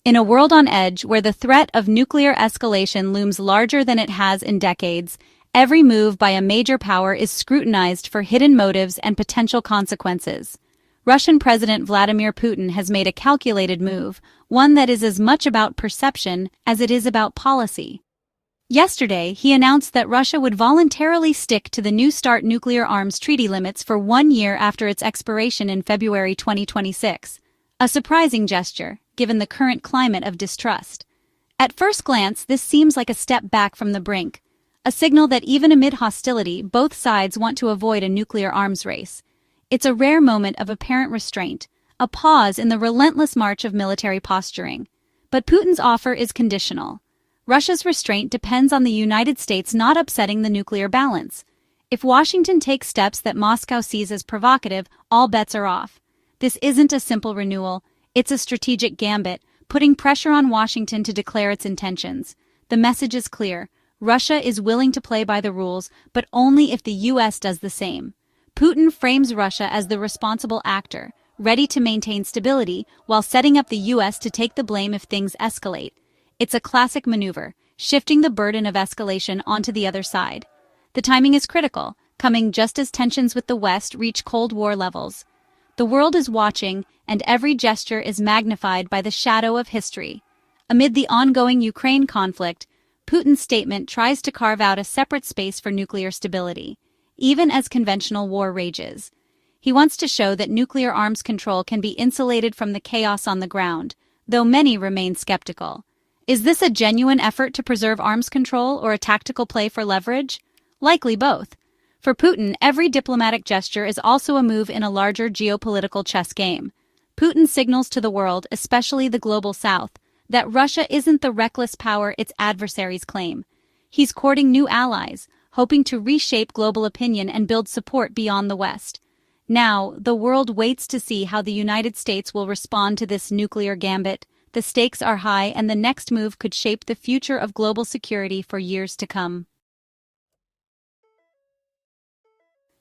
In a world on edge where the threat of nuclear escalation looms larger than it has in decades, every move by a major power is scrutinized for hidden motives and potential consequences. Russian President Vladimir Putin has made a calculated move, one that is as much about perception as it is about policy. Yesterday, he announced that Russia would voluntarily stick to the New START nuclear arms treaty limits for 1 year after its expiration in February 2026. A surprising gesture, given the current climate of distrust. At first glance, this seems like a step back from the brink, a signal that even amid hostility, both sides want to avoid a nuclear arms race. It's a rare moment of apparent restraint, a pause in the relentless march of military posturing. But Putin's offer is conditional. Russia's restraint depends on the United States not upsetting the nuclear balance. If Washington takes steps that Moscow sees as provocative, all bets are off. This isn't a simple renewal, it's a strategic gambit, putting pressure on Washington to declare its intentions. The message is clear. Russia is willing to play by the rules, but only if the U.S. does the same. Putin frames Russia as the responsible actor, ready to maintain stability while setting up the U.S. to take the blame if things escalate. It's a classic maneuver, shifting the burden of escalation onto the other side. The timing is critical, coming just as tensions with the West reach Cold War levels. The world is watching, and every gesture is magnified by the shadow of history. Amid the ongoing Ukraine conflict, Putin's statement tries to carve out a separate space for nuclear stability, even as conventional war rages. He wants to show that nuclear arms control can be insulated from the chaos on the ground, though many remain skeptical. Is this a genuine effort to preserve arms control or a tactical play for leverage? Likely both. For Putin, every diplomatic gesture is also a move in a larger geopolitical chess game. Putin signals to the world, especially the global south, that Russia isn't the reckless power its adversaries claim. He's courting new allies, hoping to reshape global opinion and build support beyond the West. Now, the world waits to see how the United States will respond to this nuclear gambit. The stakes are high, and the next move could shape the future of global security for years to come.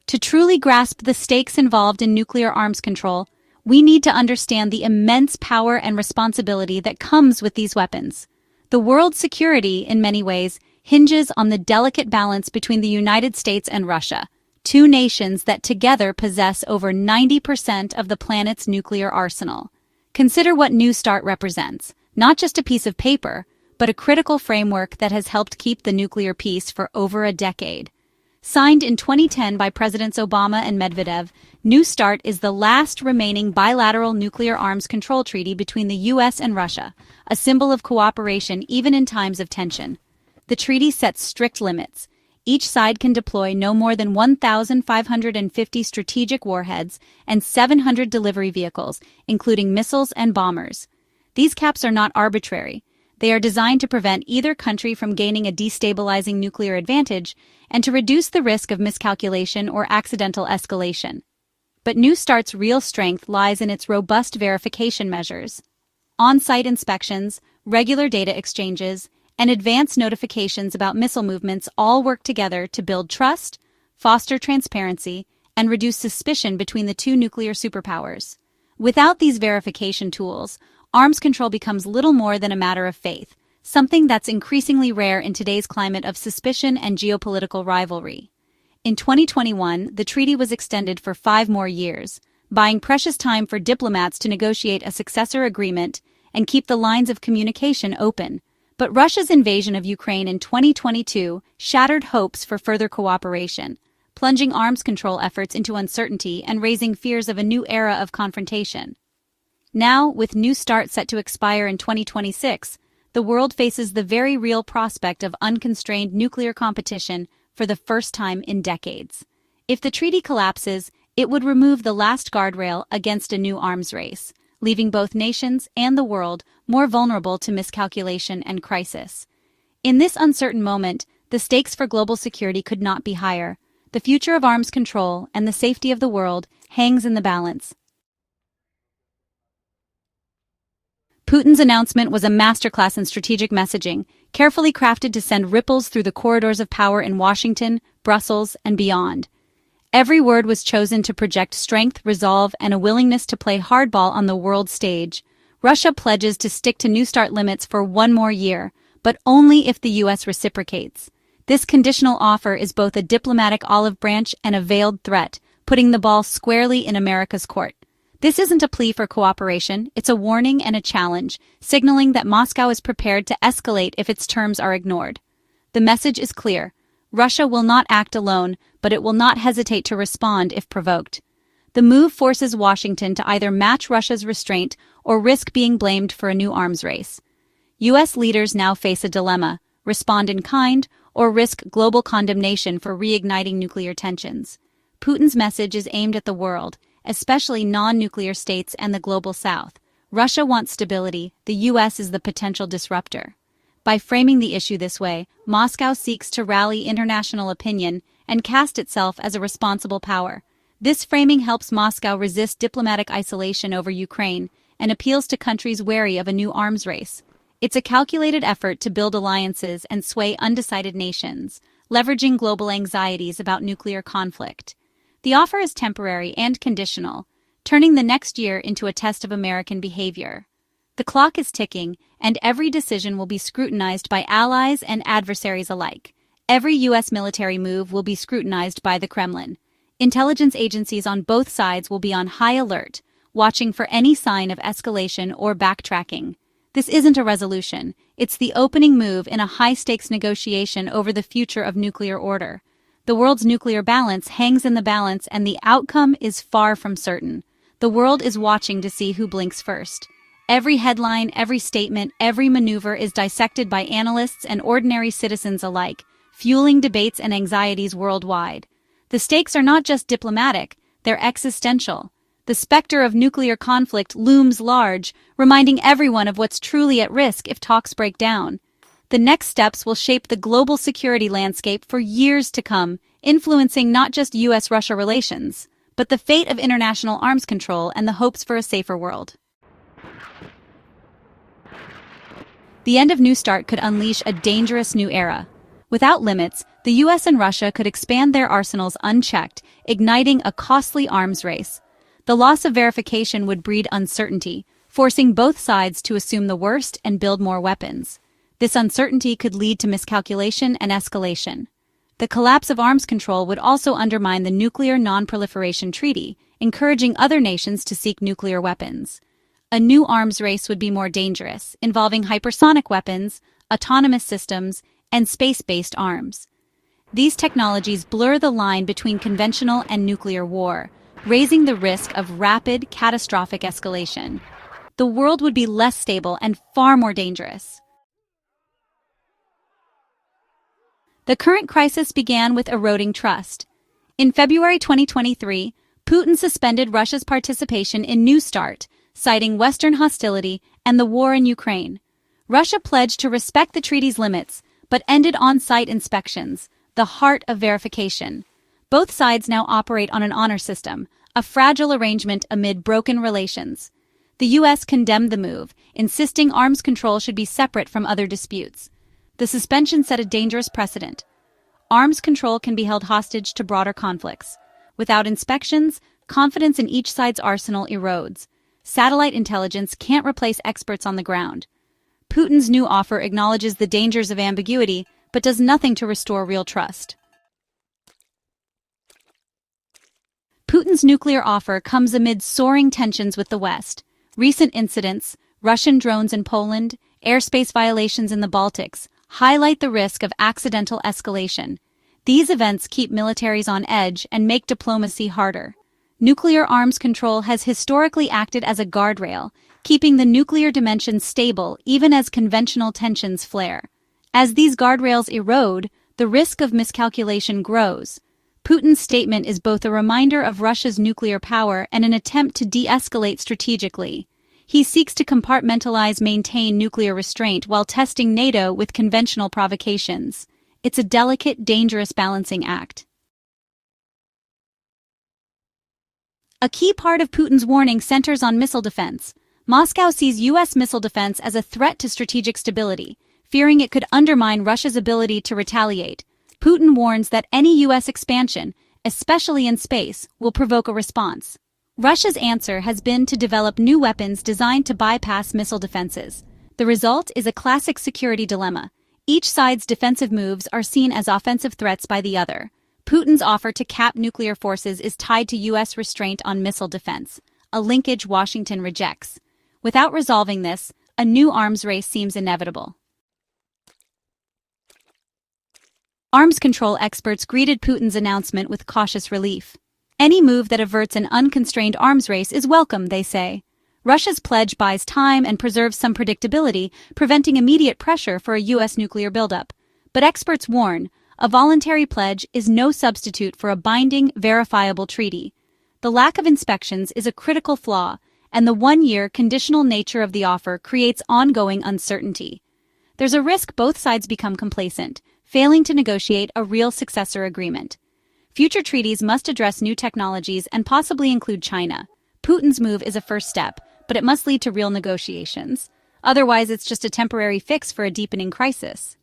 To truly grasp the stakes involved in nuclear arms control, we need to understand the immense power and responsibility that comes with these weapons. The world's security, in many ways, hinges on the delicate balance between the United States and Russia, two nations that together possess over 90% of the planet's nuclear arsenal. Consider what New START represents, not just a piece of paper, but a critical framework that has helped keep the nuclear peace for over a decade. Signed in 2010 by Presidents Obama and Medvedev, New START is the last remaining bilateral nuclear arms control treaty between the U.S. and Russia, a symbol of cooperation even in times of tension. The treaty sets strict limits. Each side can deploy no more than 1,550 strategic warheads and 700 delivery vehicles, including missiles and bombers. These caps are not arbitrary. They are designed to prevent either country from gaining a destabilizing nuclear advantage and to reduce the risk of miscalculation or accidental escalation. But New START's real strength lies in its robust verification measures. On-site inspections, regular data exchanges, and advanced notifications about missile movements all work together to build trust, foster transparency, and reduce suspicion between the two nuclear superpowers. Without these verification tools, arms control becomes little more than a matter of faith, something that's increasingly rare in today's climate of suspicion and geopolitical rivalry. In 2021, the treaty was extended for 5 more years, buying precious time for diplomats to negotiate a successor agreement and keep the lines of communication open. But Russia's invasion of Ukraine in 2022 shattered hopes for further cooperation, plunging arms control efforts into uncertainty and raising fears of a new era of confrontation. Now, with New START set to expire in 2026, the world faces the very real prospect of unconstrained nuclear competition for the first time in decades. If the treaty collapses, it would remove the last guardrail against a new arms race, leaving both nations and the world more vulnerable to miscalculation and crisis. In this uncertain moment, the stakes for global security could not be higher. The future of arms control and the safety of the world hangs in the balance. Putin's announcement was a masterclass in strategic messaging, carefully crafted to send ripples through the corridors of power in Washington, Brussels, and beyond. Every word was chosen to project strength, resolve, and a willingness to play hardball on the world stage. Russia pledges to stick to New START limits for 1 more year, but only if the U.S. reciprocates. This conditional offer is both a diplomatic olive branch and a veiled threat, putting the ball squarely in America's court. This isn't a plea for cooperation, it's a warning and a challenge, signaling that Moscow is prepared to escalate if its terms are ignored. The message is clear. Russia will not act alone, but it will not hesitate to respond if provoked. The move forces Washington to either match Russia's restraint or risk being blamed for a new arms race. U.S. leaders now face a dilemma: respond in kind or risk global condemnation for reigniting nuclear tensions. Putin's message is aimed at the world, especially non-nuclear states and the global south. Russia wants stability, the U.S. is the potential disruptor. By framing the issue this way, Moscow seeks to rally international opinion and cast itself as a responsible power. This framing helps Moscow resist diplomatic isolation over Ukraine and appeals to countries wary of a new arms race. It's a calculated effort to build alliances and sway undecided nations, leveraging global anxieties about nuclear conflict. The offer is temporary and conditional, turning the next year into a test of American behavior. The clock is ticking, and every decision will be scrutinized by allies and adversaries alike. Every U.S. military move will be scrutinized by the Kremlin. Intelligence agencies on both sides will be on high alert, watching for any sign of escalation or backtracking. This isn't a resolution, it's the opening move in a high-stakes negotiation over the future of nuclear order. The world's nuclear balance hangs in the balance, and the outcome is far from certain. The world is watching to see who blinks first. Every headline, every statement, every maneuver is dissected by analysts and ordinary citizens alike, fueling debates and anxieties worldwide. The stakes are not just diplomatic, they're existential. The specter of nuclear conflict looms large, reminding everyone of what's truly at risk if talks break down. The next steps will shape the global security landscape for years to come, influencing not just U.S.-Russia relations, but the fate of international arms control and the hopes for a safer world. The end of New START could unleash a dangerous new era. Without limits, the U.S. and Russia could expand their arsenals unchecked, igniting a costly arms race. The loss of verification would breed uncertainty, forcing both sides to assume the worst and build more weapons. This uncertainty could lead to miscalculation and escalation. The collapse of arms control would also undermine the Nuclear Non-Proliferation Treaty, encouraging other nations to seek nuclear weapons. A new arms race would be more dangerous, involving hypersonic weapons, autonomous systems, and space-based arms. These technologies blur the line between conventional and nuclear war, raising the risk of rapid, catastrophic escalation. The world would be less stable and far more dangerous. The current crisis began with eroding trust. In February 2023, Putin suspended Russia's participation in New START, citing Western hostility and the war in Ukraine. Russia pledged to respect the treaty's limits, but ended on-site inspections, the heart of verification. Both sides now operate on an honor system, a fragile arrangement amid broken relations. The U.S. condemned the move, insisting arms control should be separate from other disputes. The suspension set a dangerous precedent. Arms control can be held hostage to broader conflicts. Without inspections, confidence in each side's arsenal erodes. Satellite intelligence can't replace experts on the ground. Putin's new offer acknowledges the dangers of ambiguity, but does nothing to restore real trust. Putin's nuclear offer comes amid soaring tensions with the West. Recent incidents, Russian drones in Poland, airspace violations in the Baltics, highlight the risk of accidental escalation. These events keep militaries on edge and make diplomacy harder. Nuclear arms control has historically acted as a guardrail, keeping the nuclear dimension stable even as conventional tensions flare. As these guardrails erode, the risk of miscalculation grows. Putin's statement is both a reminder of Russia's nuclear power and an attempt to de-escalate strategically. He seeks to maintain nuclear restraint while testing NATO with conventional provocations. It's a delicate, dangerous balancing act. A key part of Putin's warning centers on missile defense. Moscow sees U.S. missile defense as a threat to strategic stability, fearing it could undermine Russia's ability to retaliate. Putin warns that any U.S. expansion, especially in space, will provoke a response. Russia's answer has been to develop new weapons designed to bypass missile defenses. The result is a classic security dilemma. Each side's defensive moves are seen as offensive threats by the other. Putin's offer to cap nuclear forces is tied to U.S. restraint on missile defense, a linkage Washington rejects. Without resolving this, a new arms race seems inevitable. Arms control experts greeted Putin's announcement with cautious relief. Any move that averts an unconstrained arms race is welcome, they say. Russia's pledge buys time and preserves some predictability, preventing immediate pressure for a U.S. nuclear buildup. But experts warn, a voluntary pledge is no substitute for a binding, verifiable treaty. The lack of inspections is a critical flaw, and the one-year conditional nature of the offer creates ongoing uncertainty. There's a risk both sides become complacent, failing to negotiate a real successor agreement. Future treaties must address new technologies and possibly include China. Putin's move is a first step, but it must lead to real negotiations. Otherwise, it's just a temporary fix for a deepening crisis.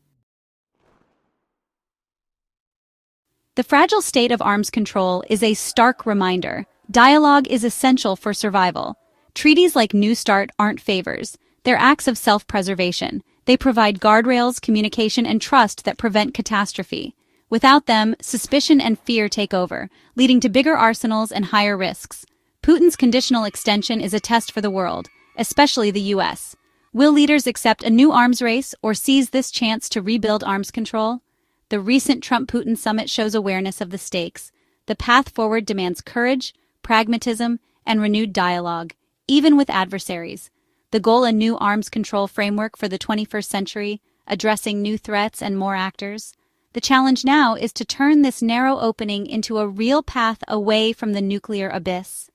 The fragile state of arms control is a stark reminder. Dialogue is essential for survival. Treaties like New START aren't favors. They're acts of self-preservation. They provide guardrails, communication, and trust that prevent catastrophe. Without them, suspicion and fear take over, leading to bigger arsenals and higher risks. Putin's conditional extension is a test for the world, especially the U.S. Will leaders accept a new arms race or seize this chance to rebuild arms control? The recent Trump-Putin summit shows awareness of the stakes. The path forward demands courage, pragmatism, and renewed dialogue, even with adversaries. The goal: a new arms control framework for the 21st century, addressing new threats and more actors. The challenge now is to turn this narrow opening into a real path away from the nuclear abyss.